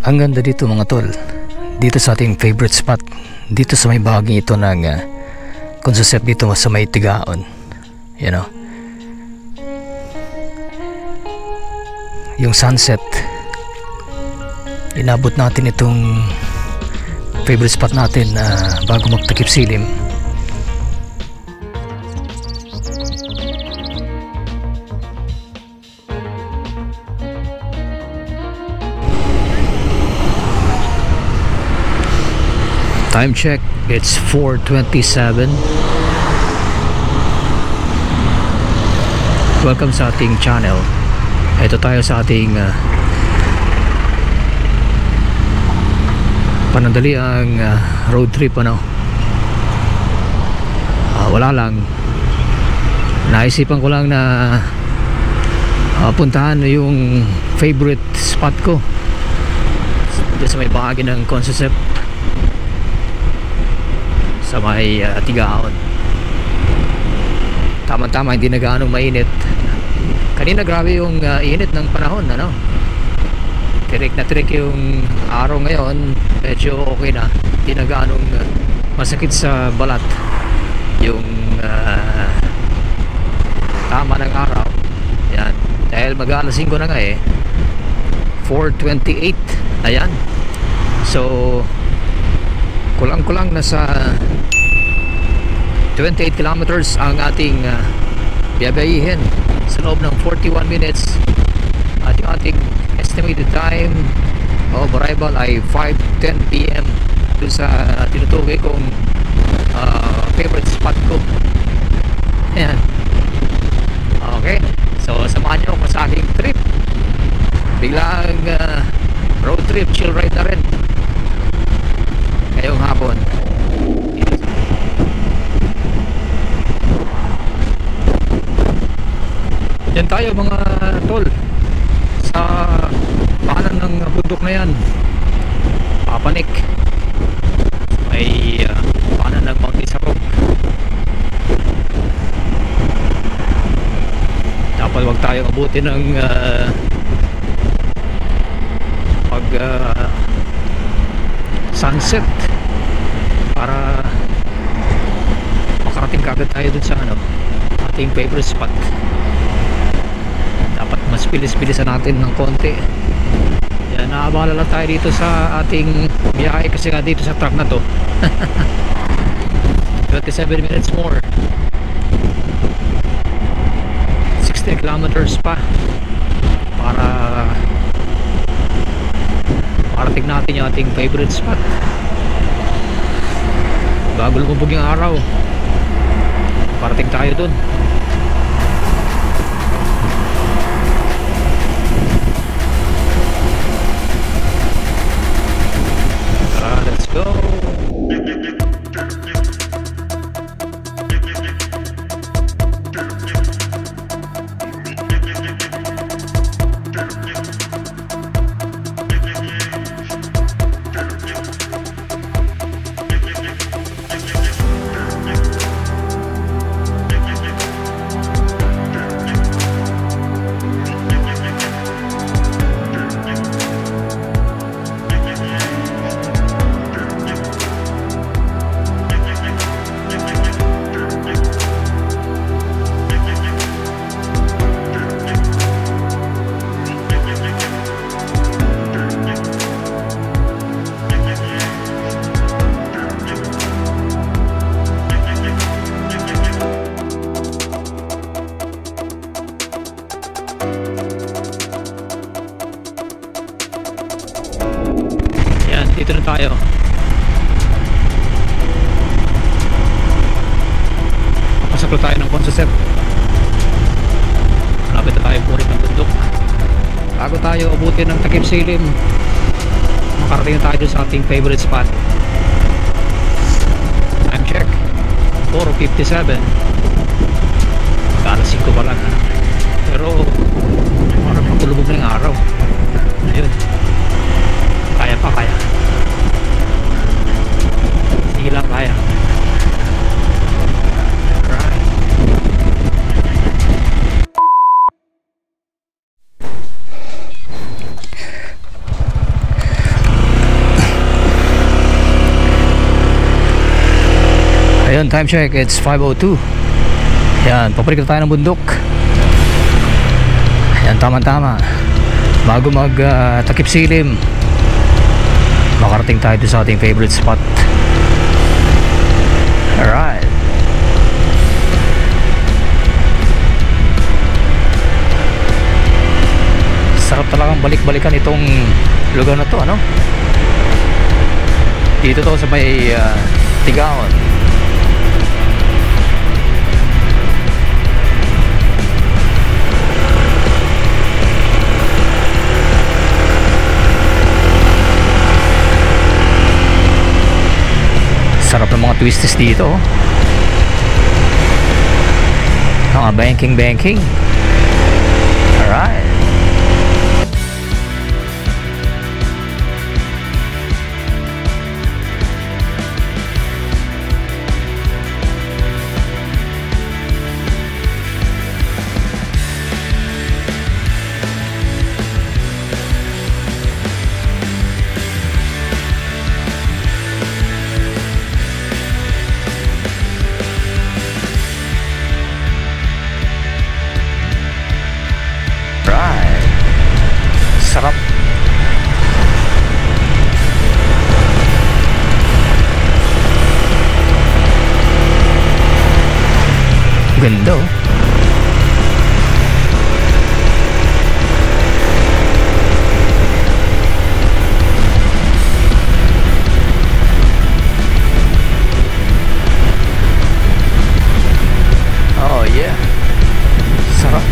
Ang ganda dito mga tol, dito sa ating favorite spot, dito sa may bahagi ito ng Concept dito sa may Tigaon, you know, yung sunset. Inabot natin itong favorite spot natin bago magtakip silim. Time check, it's 4:27. Welcome sa ating channel. Ito tayo sa ating panandaliang road trip, ano. Wala lang, naisipan ko lang na puntahan yung favorite spot ko dito sa may bahagi ng Concept sa may Tigaon. Tama-tama, hindi na gaano mainit. Kanina grabe yung init ng panahon, ano. Tirik na tirik yung araw ngayon. Medyo okay na, hindi na gaanong masakit sa balat yung tama ng araw. Yan, dahil mag-alas 5 na nga 4:28. Ayan, so kulang-kulang nasa 28 kilometers ang ating biyabayihin sa loob ng 41 minutes, at yung ating estimated time of arrival ay 5:10 PM doon sa tinutukoy kong favorite spot ko. Ayan, okay, so samahan nyo ako sa aking trip. Biglang road trip, chill ride na rin ngayong hapon. Yan tayo mga tol, sa paanan ng bundok na yan, Papanik, may paanan ng Mount Isarog. Dapat wag tayo abutin ng pag sunset para makarating kagad tayo dun sa ating favorite spot. Dapat mas bilis-bilisan natin ng konti. Yan, naabala lang tayo dito sa ating biyahe kasi nga dito sa truck na to 27 minutes more, 60 kilometers pa para marating natin yung ating favorite spot bago lumubog yung araw. Parating tayo dun. Let's go. Dito na tayo. Papasok tayo ng Concept. Malapit na tayo purit ng bundok. Bago tayo abutin ng takip silim, makarating na tayo sa ating favorite spot. Time check, 4:57. Alas 5 pa lang, pero parang matulubog na yung araw. Ayun, kaya pa, kaya. Hindi lang kaya. Right. Ayun, time check, it's 5:02. Yan, paparik na tayo ng bundok. Yan, tama-tama. Bago mag takip silim, makarating tayo sa ating favorite spot. Alright. Sarap talagang balik-balikan itong lugar na to, ano? Dito to sa may Tigaon. Sarap ng mga twisties dito, oh. Mga banking. Alright. Sarap. Ganda, oh. Oh yeah. Sarap.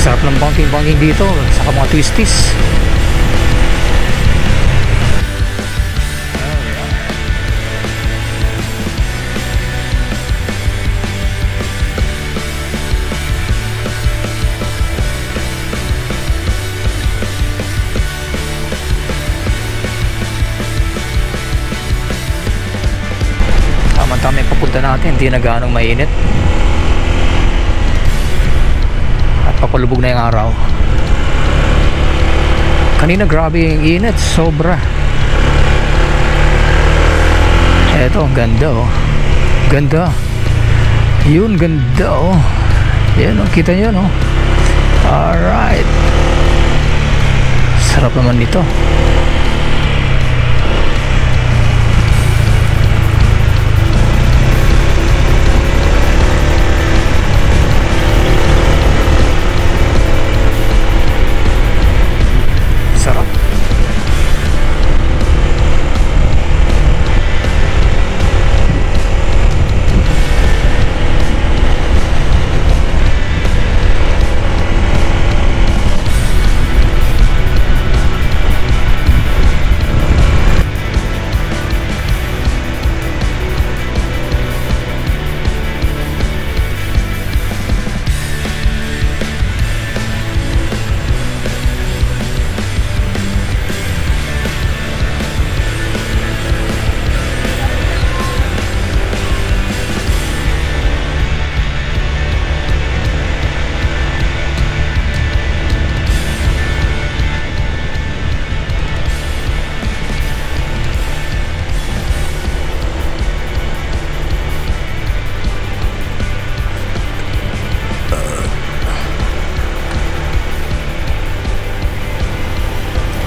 Sarap ng banking dito, saka mga twisties. Tama-tama yung papunta natin, hindi na gaanong mainit. Papalubog na yung araw. Kanina grabe yung init, sobra. Eto, ganda, oh. Ganda. Yun, ganda, oh. Yan, oh, kita nyo, no? Alright. Sarap naman nito. Sarap.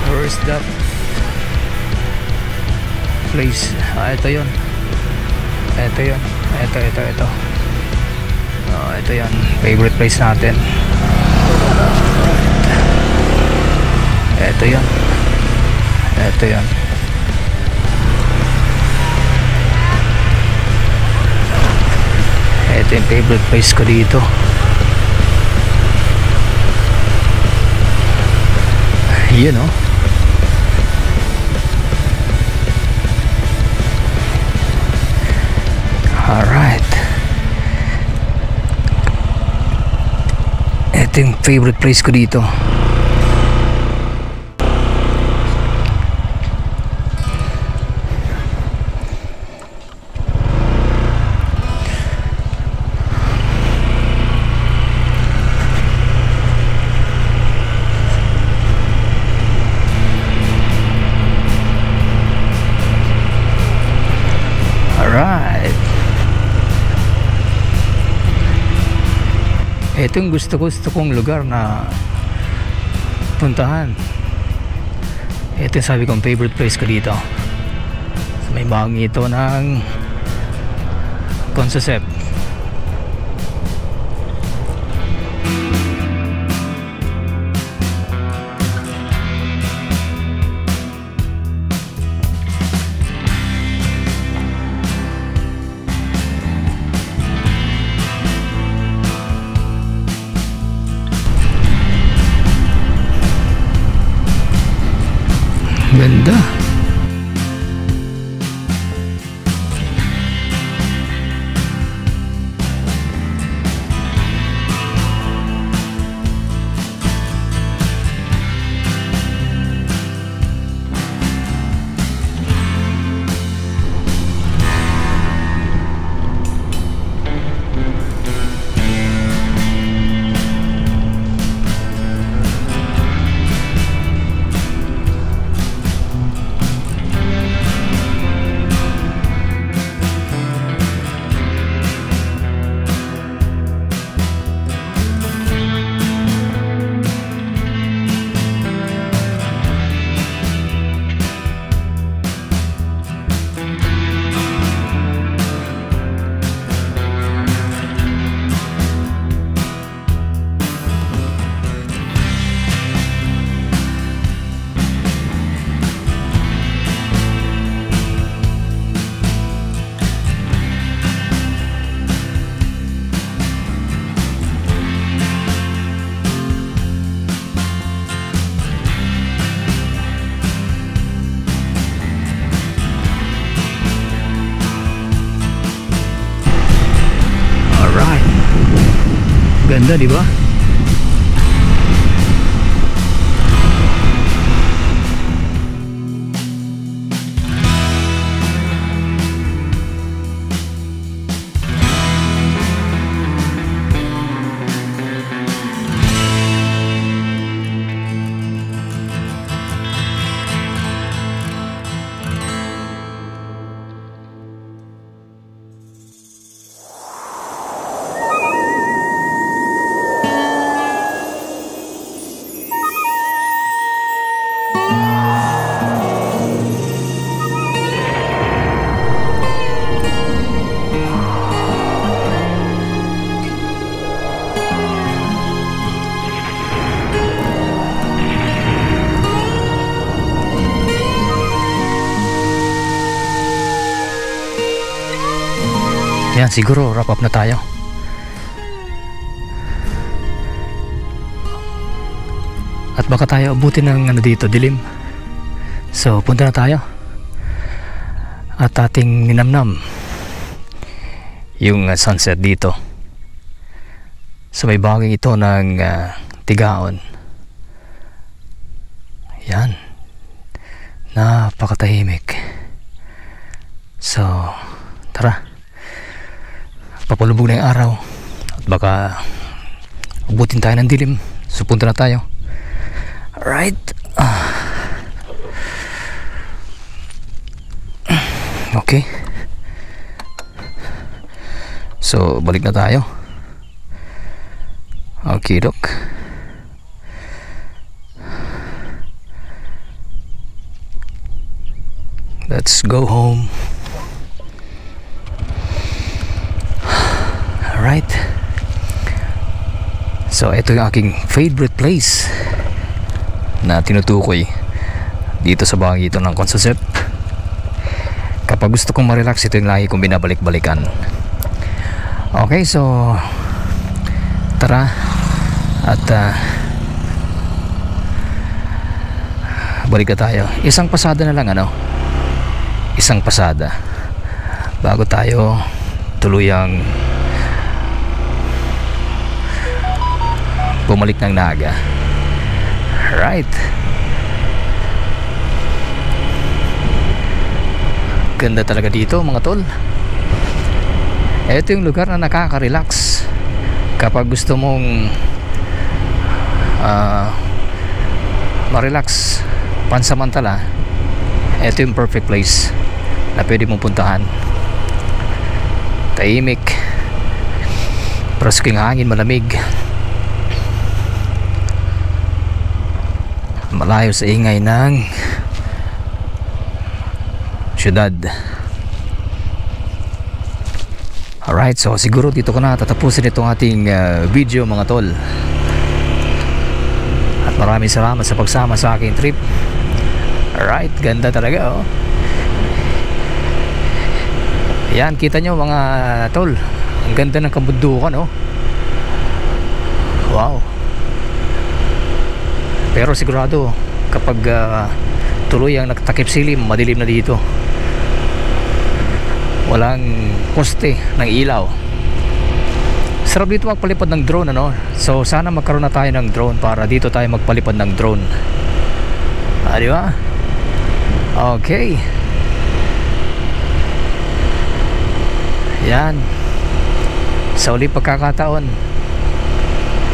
Where's that place? Ito yun. Ito yun. Ito. Ito yun. Favorite place natin. Ito yun. Ito yun. Ito yung favorite place ko dito. Yun, oh. Alright. Ito yung favorite place ko dito. Ito yung gusto kong lugar na puntahan. Ito yung sabi kong favorite place ko dito. So, may bahagi ito ng Consisep. Ganda. Ganda, di ba? Yan, siguro wrap up na tayo. At baka tayo abutin ng dito, dilim. So punta na tayo. At ating ninamnam yung sunset dito. So may bahaging ito ng Tigaon. Yan. Napakatahimik. So tara. Papalubog na yung araw at baka abutin tayo ng dilim. So punta na tayo. Alright. Okay. So balik na tayo. Okay, Doc. Let's go home. Alright. So ito yung aking favorite place na tinutukoy dito sa bahagi ito ng Consisep. Kapag gusto kong ma-relax, ito yung lagi kong binabalik-balikan. Okay, so tara at balik na tayo. Isang pasada na lang, ano? Isang pasada bago tayo tuluyang bumalik ng Naga. Right. Ganda talaga dito, mga tol. Ito yung lugar na nakaka-relax kapag gusto mong ma-relax pansamantala. Ito yung perfect place na pwede mong puntahan. Tahimik, prasking hangin, malamig, malayo sa ingay ng syudad. Alright, so siguro dito ko na tatapusin itong ating video mga tol. At maraming salamat sa pagsama sa aking trip. Alright, ganda talaga oh. Yan, kita nyo mga tol, ang ganda ng kabundukan oh. Wow. Pero sigurado kapag tuloy ang nagtakip silim, madilim na dito. Walang poste ng ilaw. Sarap dito magpalipad ng drone ano. So sana magkaroon na tayo ng drone para dito tayo magpalipad ng drone. Di ba? Okay. Yan. Sa uli pagkakataon,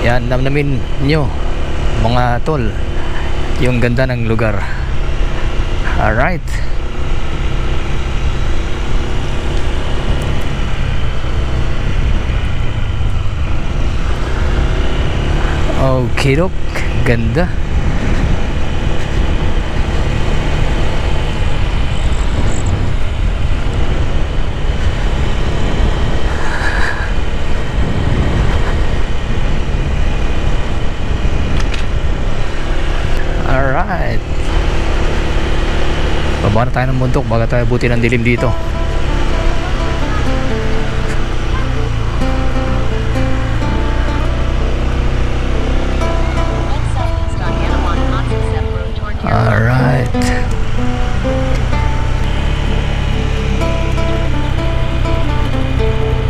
yan, namnamin nyo mga tol yung ganda ng lugar. Alright. Okay, dok. Ganda. Alright. Baba na tayo ng bundok bago tayo buti ng dilim dito. Alright.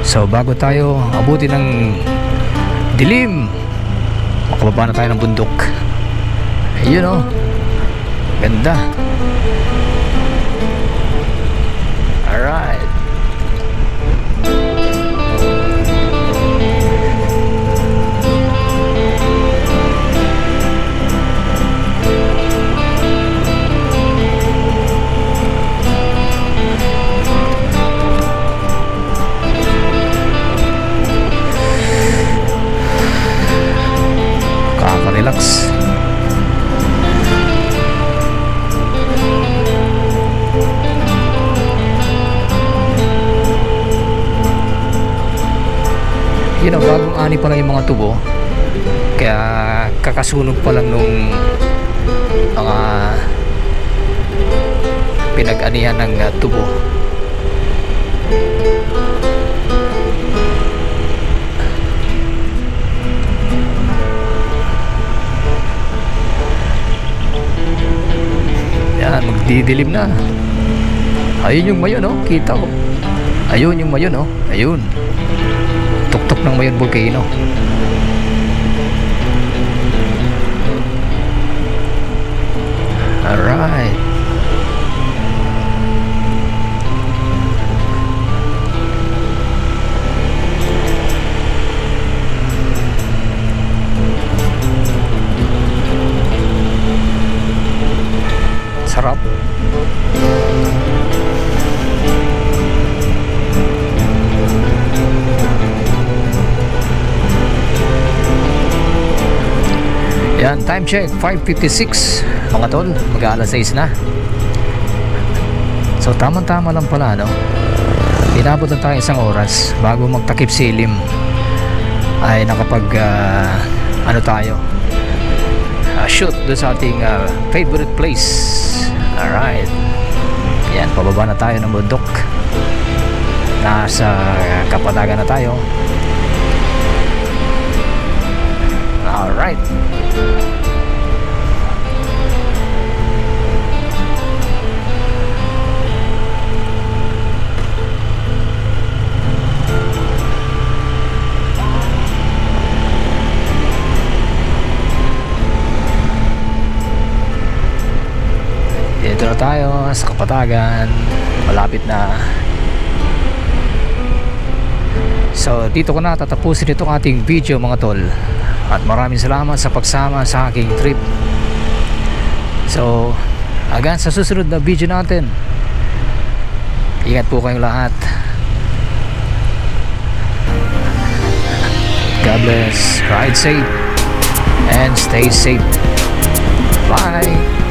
So bago tayo abuti ng dilim, makababa na tayo ng bundok. Ayun oh, ganda. Alright. Kaka-relax. Yun ang bagong ani pa lang yung mga tubo, kaya kakasunog pa lang nung mga pinag-anihan ng tubo. Yan, magdidilim na. Ayun yung mayon oh, kita ko. Ayun yung mayon oh, ayun. Tuktok ng Mayon Volcano. Alright. Sarap. Yan, time check 5:56 mga tol, mag-aalas 6 na. So tamang-tama lang pala no. Inabot na tayo isang oras bago magtakip silim ay nakapag ano tayo, shoot doon sa ating favorite place. Alright. Yan, pababa na tayo ng bundok. Nasa kapatagan na tayo. Alright. Dito na tayo sa kapatagan. Malapit na. So dito ko na tatapusin itong ating video mga tol. At maraming salamat sa pagsama sa aking trip. So hanggang sa susunod na video natin. Ingat po kayong lahat. God bless. Ride safe and stay safe. Bye!